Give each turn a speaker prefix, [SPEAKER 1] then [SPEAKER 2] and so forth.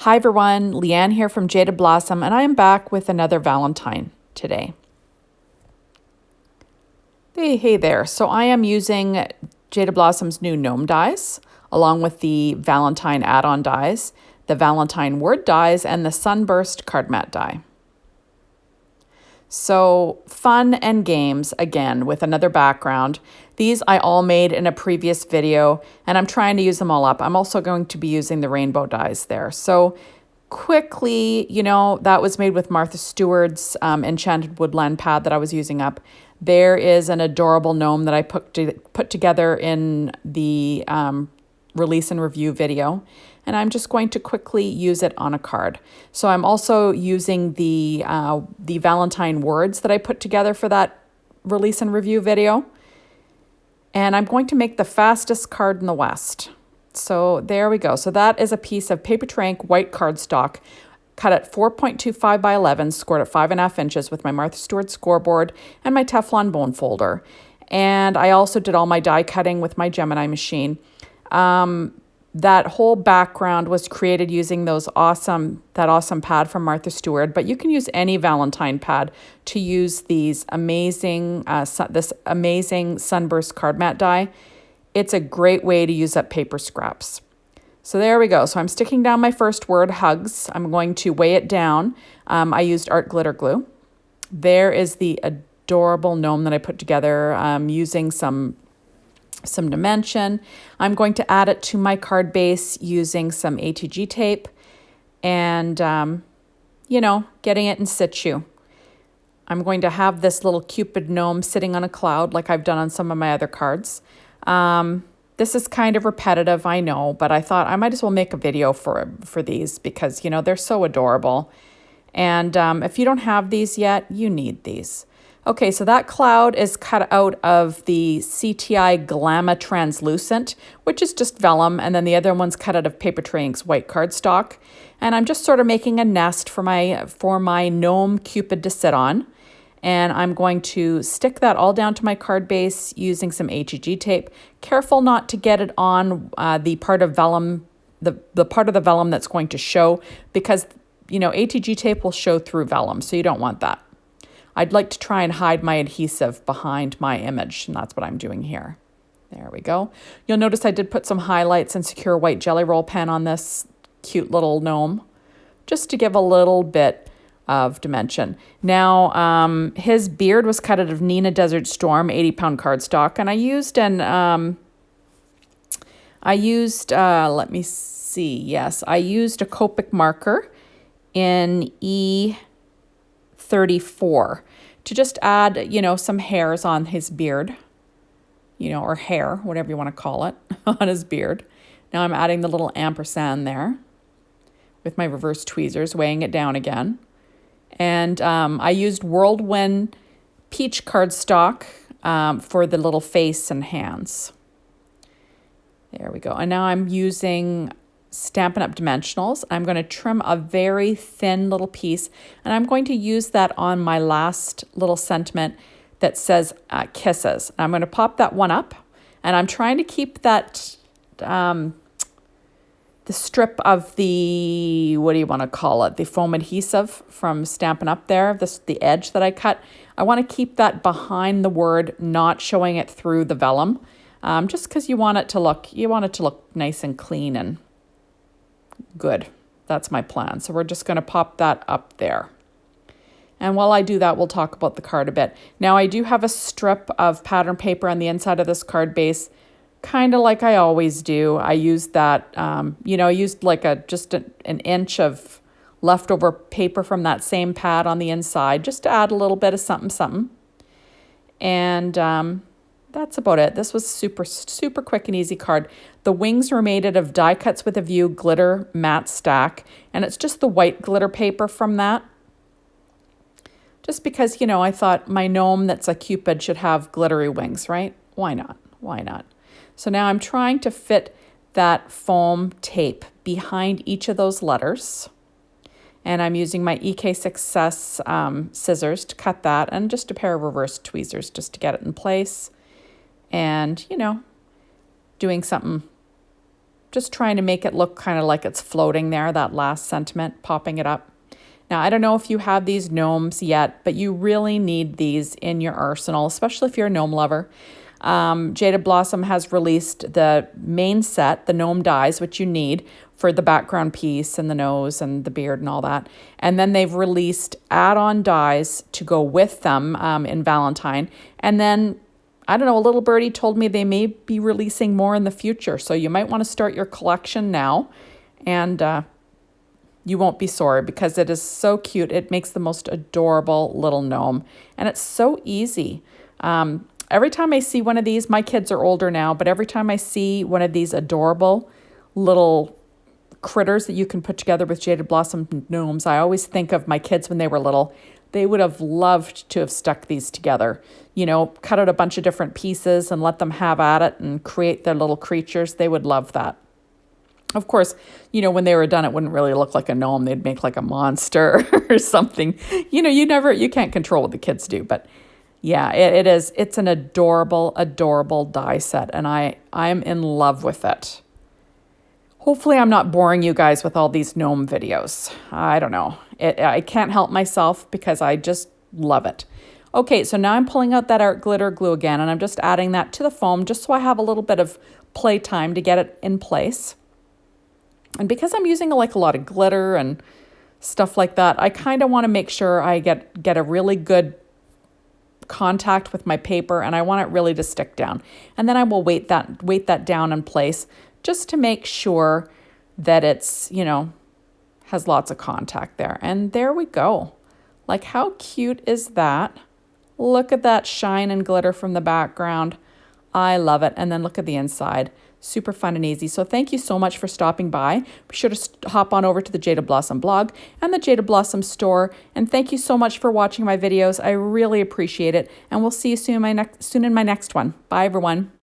[SPEAKER 1] Hi everyone, Leanne here from Jaded Blossom, and I am back with another Valentine today. Hey there. So I am using Jaded Blossom's new Gnome dies, along with the Valentine Add On dies, the Valentine Word dies, and the Sunburst card mat die. So fun and games, again, with another background. These I all made in a previous video, and I'm trying to use them all up. I'm also going to be using the rainbow dies there. So quickly, that was made with Martha Stewart's Enchanted Woodland pad that I was using up. There is an adorable gnome that I put together in the release and review video, and I'm just going to quickly use it on a card. So I'm also using the Valentine words that I put together for that release and review video, and I'm going to make the fastest card in the West. So there we go. So that is a piece of paper trank white cardstock cut at 4.25 by 11, scored at 5.5 inches with my Martha Stewart scoreboard and my Teflon bone folder. And I also did all my die cutting with my Gemini machine. That whole background was created using that awesome pad from Martha Stewart, but you can use any Valentine pad to use these amazing, this amazing Sunburst card mat die. It's a great way to use up paper scraps. So there we go. So I'm sticking down my first word, hugs. I'm going to weigh it down. I used art glitter glue. There is the adorable gnome that I put together using some dimension. I'm going to add it to my card base using some ATG tape and, getting it in situ. I'm going to have this little Cupid gnome sitting on a cloud like I've done on some of my other cards. This is kind of repetitive, I know, but I thought I might as well make a video for these because, they're so adorable. And if you don't have these yet, you need these. Okay, so that cloud is cut out of the CTI Glamma Translucent, which is just vellum, and then the other one's cut out of Paper Trank's white cardstock. And I'm just sort of making a nest for my gnome Cupid to sit on. And I'm going to stick that all down to my card base using some ATG tape. Careful not to get it on the part of vellum, the part of the vellum that's going to show, because ATG tape will show through vellum, so you don't want that. I'd like to try and hide my adhesive behind my image, and that's what I'm doing here. There we go. You'll notice I did put some highlights and secure white jelly roll pen on this cute little gnome, just to give a little bit of dimension. Now, his beard was cut out of Nina Desert Storm 80-pound cardstock, and I used let me see, yes, I used a Copic marker in E34 to just add, some hairs on his beard, or hair, whatever you want to call it, on his beard. Now I'm adding the little ampersand there with my reverse tweezers, weighing it down again. And I used Whirlwind peach cardstock for the little face and hands. There we go. And now I'm using Stampin' Up! Dimensionals. I'm going to trim a very thin little piece, and I'm going to use that on my last little sentiment that says kisses. I'm going to pop that one up, and I'm trying to keep that the strip of the, what do you want to call it, the foam adhesive from Stampin' Up! There, the edge that I cut. I want to keep that behind the word, not showing it through the vellum, just because you want it to look nice and clean and good. That's my plan. So we're just going to pop that up there. And while I do that, we'll talk about the card a bit. Now, I do have a strip of pattern paper on the inside of this card base, kind of like I always do. I used that, I used like just an inch of leftover paper from that same pad on the inside, just to add a little bit of something. And that's about it. This was super, super quick and easy card. The wings were made out of Die Cuts with a View glitter matte stack, and it's just the white glitter paper from that. Just because, I thought my gnome that's a Cupid should have glittery wings, right? Why not? Why not? So now I'm trying to fit that foam tape behind each of those letters. And I'm using my EK Success scissors to cut that, and just a pair of reverse tweezers just to get it in place. And, doing something Just trying to make it look kind of like it's floating there, that last sentiment, popping it up. Now, I don't know if you have these gnomes yet, but you really need these in your arsenal, especially if you're a gnome lover. Jaded Blossom has released the main set, the gnome dies, which you need for the background piece and the nose and the beard and all that. And then they've released add-on dies to go with them in Valentine. And then, I don't know, a little birdie told me they may be releasing more in the future. So you might want to start your collection now. And you won't be sorry because it is so cute. It makes the most adorable little gnome. And it's so easy. Every time I see one of these, my kids are older now, but every time I see one of these adorable little critters that you can put together with Jaded Blossom gnomes, I always think of my kids when they were little. They would have loved to have stuck these together. You know, cut out a bunch of different pieces and let them have at it and create their little creatures. They would love that. Of course, you know, when they were done, it wouldn't really look like a gnome. They'd make like a monster or something. You know, you can't control what the kids do. But yeah, it's an adorable, adorable die set. And I'm in love with it. Hopefully I'm not boring you guys with all these gnome videos. I don't know. I can't help myself because I just love it. Okay, so now I'm pulling out that art glitter glue again, and I'm just adding that to the foam just so I have a little bit of play time to get it in place. And because I'm using like a lot of glitter and stuff like that, I kind of want to make sure I get a really good contact with my paper, and I want it really to stick down. And then I will weight that down in place just to make sure that it's, you know, has lots of contact there. And there we go. Like, how cute is that? Look at that shine and glitter from the background. I love it. And then look at the inside. Super fun and easy. So thank you so much for stopping by. Be sure to hop on over to the Jaded Blossom blog and the Jaded Blossom store. And thank you so much for watching my videos. I really appreciate it. And we'll see you soon in my next one. Bye, everyone.